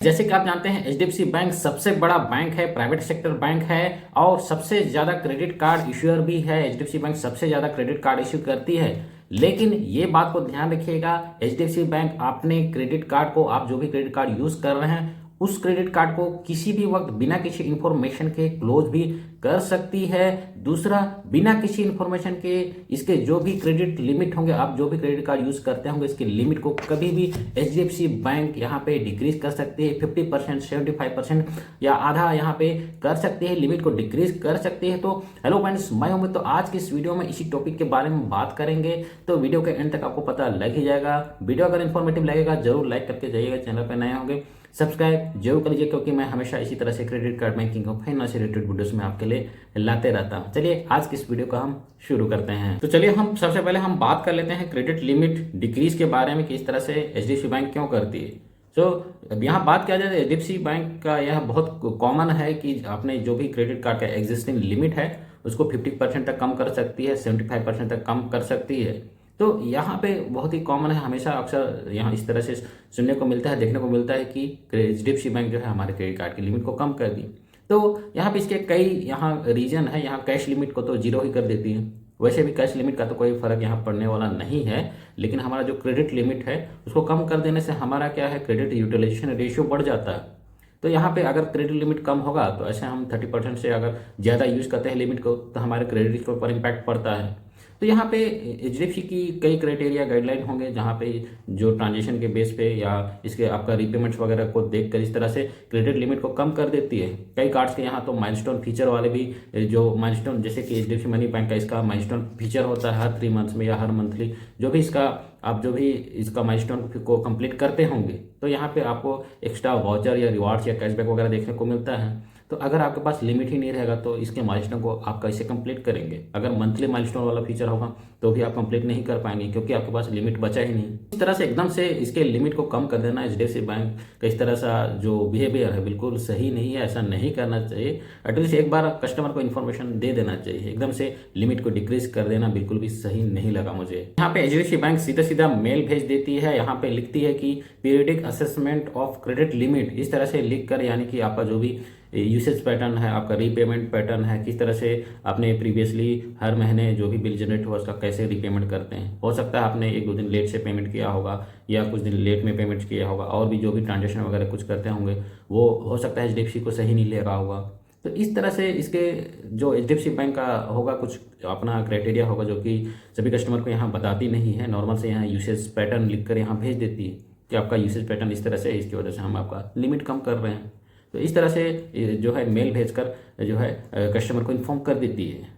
जैसे कि आप जानते हैं एचडीएफसी बैंक सबसे बड़ा बैंक है, प्राइवेट सेक्टर बैंक है और सबसे ज़्यादा क्रेडिट कार्ड इश्यूअर भी है। एचडीएफसी बैंक सबसे ज़्यादा क्रेडिट कार्ड इश्यू करती है। लेकिन ये बात को ध्यान रखिएगा, एचडीएफसी बैंक अपने क्रेडिट कार्ड को, आप जो भी क्रेडिट कार्ड यूज़ कर रहे हैं उस क्रेडिट कार्ड को किसी भी वक्त बिना किसी इंफॉर्मेशन के क्लोज भी कर सकती है। दूसरा, बिना किसी इंफॉर्मेशन के इसके जो भी क्रेडिट लिमिट होंगे, आप जो भी क्रेडिट कार्ड यूज करते होंगे, इसकी लिमिट को कभी भी एचडीएफसी बैंक यहाँ पे डिक्रीज कर सकती है। 50%, 75% या आधा यहाँ पे कर सकती है, लिमिट को डिक्रीज कर सकती है। तो हेलो फ्रेंड्स, मैं हूं। तो आज की इस वीडियो में इसी टॉपिक के बारे में बात करेंगे, तो वीडियो के एंड तक आपको पता लग ही जाएगा। वीडियो अगर इन्फॉर्मेटिव लगेगा जरूर लाइक करके जाइएगा, चैनल पर नए होंगे सब्सक्राइब जरूर कर लीजिए, क्योंकि मैं हमेशा इसी तरह से क्रेडिट कार्ड बैंकिंग और फाइनेंस से रिलेटेड वीडियोस में आपके लिए लाते रहता हूं। चलिए आज की इस वीडियो को हम शुरू करते हैं। तो चलिए हम सबसे पहले हम बात कर लेते हैं क्रेडिट लिमिट डिक्रीज के बारे में, किस तरह से एचडीएफसी बैंक क्यों करती है। अब यहाँ बात किया जाए तो एचडीएफसी बैंक का यह बहुत कॉमन है कि आपने जो भी क्रेडिट कार्ड का एग्जिस्टिंग लिमिट है उसको 50% तक कम कर सकती है, 75% तक कम कर सकती है। तो यहाँ पे बहुत ही कॉमन है, हमेशा अक्सर यहाँ इस तरह से सुनने को मिलता है, देखने को मिलता है कि एचडीएफसी बैंक जो है हमारे क्रेडिट कार्ड की लिमिट को कम कर दी। तो यहाँ पे इसके कई यहाँ रीजन है। यहाँ कैश लिमिट को तो जीरो ही कर देती है। वैसे भी कैश लिमिट का तो कोई फर्क यहाँ पड़ने वाला नहीं है, लेकिन हमारा जो क्रेडिट लिमिट है उसको कम कर देने से हमारा क्या है, क्रेडिट यूटिलाइजेशन रेशियो बढ़ जाता है। तो यहाँ पे अगर क्रेडिट लिमिट कम होगा तो ऐसे हम 30% से अगर ज़्यादा यूज़ करते हैं लिमिट को तो हमारे क्रेडिट के ऊपर इम्पैक्ट पड़ता है। तो यहाँ पे एचडीएफसी की कई क्राइटेरिया गाइडलाइन होंगे, जहाँ पे जो ट्रांजेक्शन के बेस पे या इसके आपका रीपेमेंट्स वगैरह को देखकर इस तरह से क्रेडिट लिमिट को कम कर देती है। कई कार्ड्स के यहाँ तो माइलस्टोन फीचर वाले भी, जो माइलस्टोन जैसे कि एचडीएफसी मनी बैंक का इसका माइलस्टोन फीचर होता है हर 3 मंथ्स में या हर मंथली, जो भी इसका आप जो भी इसका माइलस्टोन को कंप्लीट करते होंगे तो यहाँ पे आपको एक्स्ट्रा वाउचर या रिवार्ड्स या कैशबैक वगैरह देखने को मिलता है। तो अगर आपके पास लिमिट ही नहीं रहेगा तो इसके माइलस्टोन को आप कैसे कंप्लीट करेंगे। अगर मंथली माइलस्टोन वाला फीचर होगा तो भी आप कंप्लीट नहीं कर पाएंगे, क्योंकि आपके पास लिमिट बचा ही नहीं। इस तरह से एकदम से इसके लिमिट को कम कर देना एचडीएफसी बैंक का इस तरह सा जो बिहेवियर है बिल्कुल सही नहीं है, ऐसा नहीं करना चाहिए। एटलीस्ट एक बार कस्टमर को इन्फॉर्मेशन दे देना चाहिए। एकदम से लिमिट को डिक्रीज कर देना बिल्कुल भी सही नहीं लगा मुझे। यहाँ पे एचडीएफसी बैंक सीधा सीधा मेल भेज देती है, यहाँ पे लिखती है कि periodic assessment of credit limit, इस तरह से लिख कर, यानी कि आपका जो भी यूसेज पैटर्न है, आपका रीपेमेंट पैटर्न है, किस तरह से आपने प्रीवियसली हर महीने जो भी बिल जनरेट हुआ उसका कैसे रीपेमेंट करते हैं। हो सकता है आपने 1-2 दिन लेट से पेमेंट किया होगा या कुछ दिन लेट में पेमेंट किया होगा, और भी जो भी ट्रांजेक्शन वगैरह कुछ करते होंगे वो हो सकता है एचडीएफसी को सही नहीं ले रहा होगा। तो इस तरह से इसके जो एचडीएफसी बैंक का होगा कुछ अपना क्राइटेरिया होगा जो कि सभी कस्टमर को यहाँ बताती नहीं है। नॉर्मल से यहाँ यूसेज पैटर्न लिख कर यहाँ भेज देती है कि आपका यूसेज पैटर्न इस तरह से है, इसकी वजह से हम आपका लिमिट कम कर रहे हैं। तो इस तरह से जो है मेल भेजकर जो है कस्टमर को इन्फॉर्म कर देती है।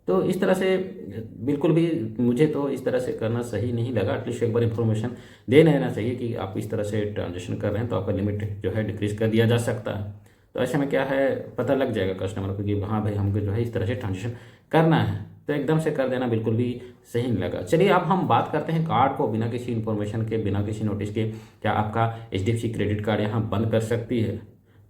तो इस तरह से बिल्कुल भी मुझे तो इस तरह से करना सही नहीं लगा। एटलीस्ट एक बार इन्फॉर्मेशन दे देना चाहिए कि आप इस तरह से ट्रांजेक्शन कर रहे हैं तो आपका लिमिट जो है डिक्रीज कर दिया जा सकता है। तो ऐसे में क्या है, पता लग जाएगा कस्टमर को कि हाँ भाई हमको जो है इस तरह से ट्रांजेक्शन करना है। तो एकदम से कर देना बिल्कुल भी सही नहीं लगा। चलिए अब हम बात करते हैं कार्ड को बिना किसी इन्फॉर्मेशन के, बिना किसी नोटिस के क्या आपका एचडीएफसी क्रेडिट कार्ड यहाँ बंद कर सकती है।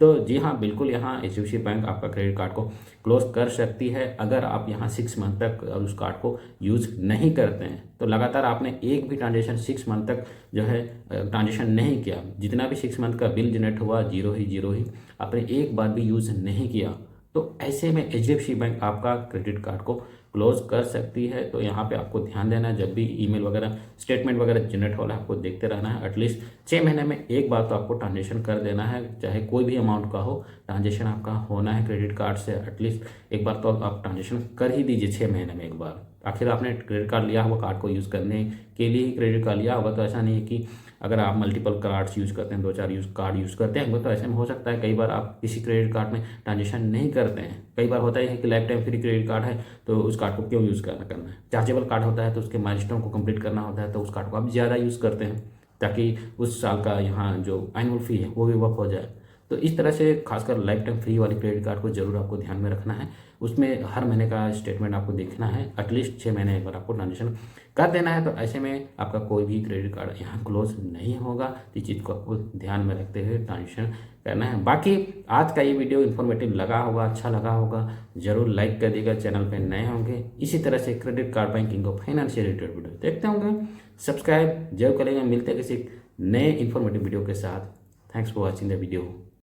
तो जी हाँ, बिल्कुल यहाँ एचडीएफसी बैंक आपका क्रेडिट कार्ड को क्लोज कर सकती है अगर आप यहाँ 6 मंथ तक उस कार्ड को यूज़ नहीं करते हैं। तो लगातार आपने एक भी ट्रांजेक्शन 6 मंथ तक जो है ट्रांजेक्शन नहीं किया, जितना भी 6 मंथ का बिल जनरेट हुआ जीरो ही आपने एक बार भी यूज़ नहीं किया, तो ऐसे में एचडीएफसी बैंक आपका क्रेडिट कार्ड को क्लोज कर सकती है। तो यहाँ पे आपको ध्यान देना है, जब भी ईमेल वगैरह स्टेटमेंट वगैरह जनरेट हो रहा है आपको देखते रहना है। एटलीस्ट 6 महीने में एक बार तो आपको ट्रांजेक्शन कर देना है, चाहे कोई भी अमाउंट का हो, ट्रांजेक्शन आपका होना है क्रेडिट कार्ड से। एटलीस्ट एक बार तो आप ट्रांजेक्शन कर ही दीजिए 6 महीने में एक बार। आखिर आपने क्रेडिट कार्ड लिया होगा, कार्ड को यूज़ करने के लिए ही क्रेडिट कार्ड लिया होगा। तो ऐसा नहीं है कि अगर आप मल्टीपल कार्ड्स यूज़ करते हैं, 2-4 कार्ड यूज़ करते हैं, तो ऐसे में हो सकता है कई बार आप किसी क्रेडिट कार्ड में ट्रांजेक्शन नहीं करते हैं। कई बार होता है कि life time free credit card है तो उस कार्ड को क्यों यूज़ करना है। चार्जेबल कार्ड होता है तो उसके माइलस्टोन को कंप्लीट करना होता है, तो उस कार्ड को आप ज़्यादा यूज़ करते हैं ताकि उस साल का यहाँ जो एनुअल फी है वो भी वफ हो जाए। तो इस तरह से खासकर लाइफ टाइम फ्री वाली क्रेडिट कार्ड को जरूर आपको ध्यान में रखना है। उसमें हर महीने का स्टेटमेंट आपको देखना है, एटलीस्ट 6 महीने एक बार आपको ट्रांजेक्शन कर देना है। तो ऐसे में आपका कोई भी क्रेडिट कार्ड यहाँ क्लोज नहीं होगा। इस चीज़ को आपको ध्यान में रखते हुए ट्रांजेक्शन करना है। बाकी आज का ये वीडियो इन्फॉर्मेटिव लगा होगा, अच्छा लगा होगा, जरूर लाइक कर दीजिएगा। चैनल पर नए होंगे इसी तरह से क्रेडिट कार्ड बैंकिंग और फाइनेंस से रिलेटेड वीडियो देखते होंगे, सब्सक्राइब जरूर करेंगे। मिलते हैं किसी नए इन्फॉर्मेटिव वीडियो के साथ। Thanks for watching the video.